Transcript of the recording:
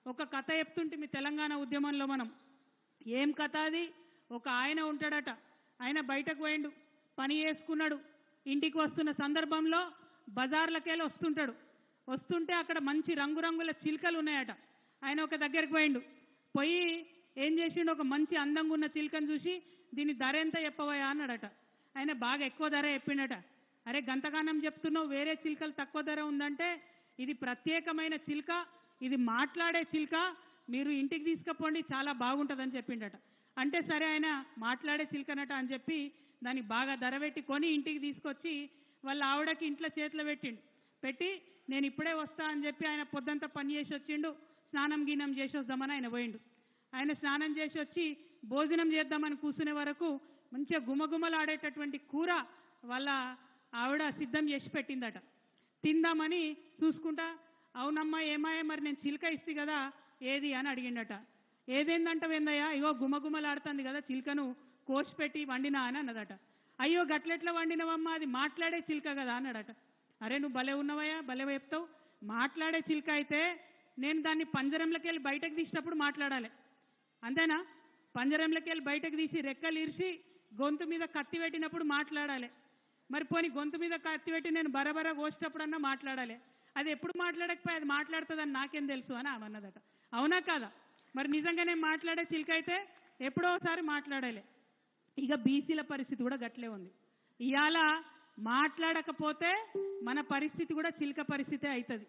ఒక కథ చెప్తుంటే మీ తెలంగాణ ఉద్యమంలో మనం ఏం కథ అది. ఒక ఆయన ఉంటాడట, ఆయన బయటకు పోయిండు, పని చేసుకున్నాడు. ఇంటికి వస్తున్న సందర్భంలో బజార్లకెళ్ళి వస్తుంటే అక్కడ మంచి రంగురంగుల చిలుకలు ఉన్నాయట. ఆయన ఒక దగ్గరికి పోయిండు, పోయి ఏం చేసిండు, ఒక మంచి అందంగా ఉన్న చిలుకను చూసి దీని ధర ఎంత చెప్పవయా అన్నాడట. ఆయన బాగా ఎక్కువ ధర చెప్పిండట. అరే గంతగానం చెప్తున్నావు, వేరే చిలుకలు తక్కువ ధర ఉందంటే ఇది ప్రత్యేకమైన చిలుక, ఇది మాట్లాడే చిలుక, మీరు ఇంటికి తీసుకుపోండి చాలా బాగుంటుందని చెప్పిండట. అంటే సరే ఆయన మాట్లాడే చిలుకనట అని చెప్పి దానికి బాగా ధర పెట్టి కొని ఇంటికి తీసుకొచ్చి వాళ్ళ ఆవిడకి ఇంట్లో చేతిలో పెట్టి నేను ఇప్పుడే వస్తా అని చెప్పి ఆయన పొద్దంతా పని చేసి వచ్చిండు. స్నానం గీనం చేసి వద్దామని ఆయన పోయిండు. ఆయన స్నానం చేసి వచ్చి భోజనం చేద్దామని కూర్చునే వరకు మంచిగా గుమగుమలాడేటటువంటి కూర వాళ్ళ ఆవిడ సిద్ధం చేసి పెట్టిందట. తిందామని చూసుకుంటా, అవునమ్మా ఏమాయే మరి నేను చిలుక ఇస్తే కదా ఏది అని అడిగిండట. ఏదేందంటవేందయ్యా, ఇగో గుమగుమలాడుతుంది కదా చిలుకను కోసి పెట్టి వండినా అని అన్నదట. అయ్యో గట్లెట్లా వండినవమ్మా, అది మాట్లాడే చిలుక కదా అన్నాడట. అరే నువ్వు భలే ఉన్నవయ్యా, భలే చెప్తావు. మాట్లాడే చిలుక అయితే నేను దాన్ని పంజరంలోకి వెళ్ళి బయటకు తీసినప్పుడు మాట్లాడాలి, అంతేనా? పంజరంలోకి వెళ్ళి బయటకు తీసి రెక్కలు ఇరిసి గొంతు మీద కత్తి పెట్టినప్పుడు మాట్లాడాలి. మరి పోనీ గొంతు మీద కత్తి పెట్టి నేను బరబర కోసేటప్పుడన్నా మాట్లాడాలి. అది ఎప్పుడు మాట్లాడకపోయి అది మాట్లాడుతుందని నాకేం తెలుసు అని ఆమె అన్నదట. అవునా కాదా? మరి నిజంగానే మాట్లాడే చిలుక అయితే ఎప్పుడో ఒకసారి మాట్లాడాలి. ఇక బీసీల పరిస్థితి కూడా గట్లే ఉంది. ఇవాళ మాట్లాడకపోతే మన పరిస్థితి కూడా చిలుక పరిస్థితే అవుతుంది.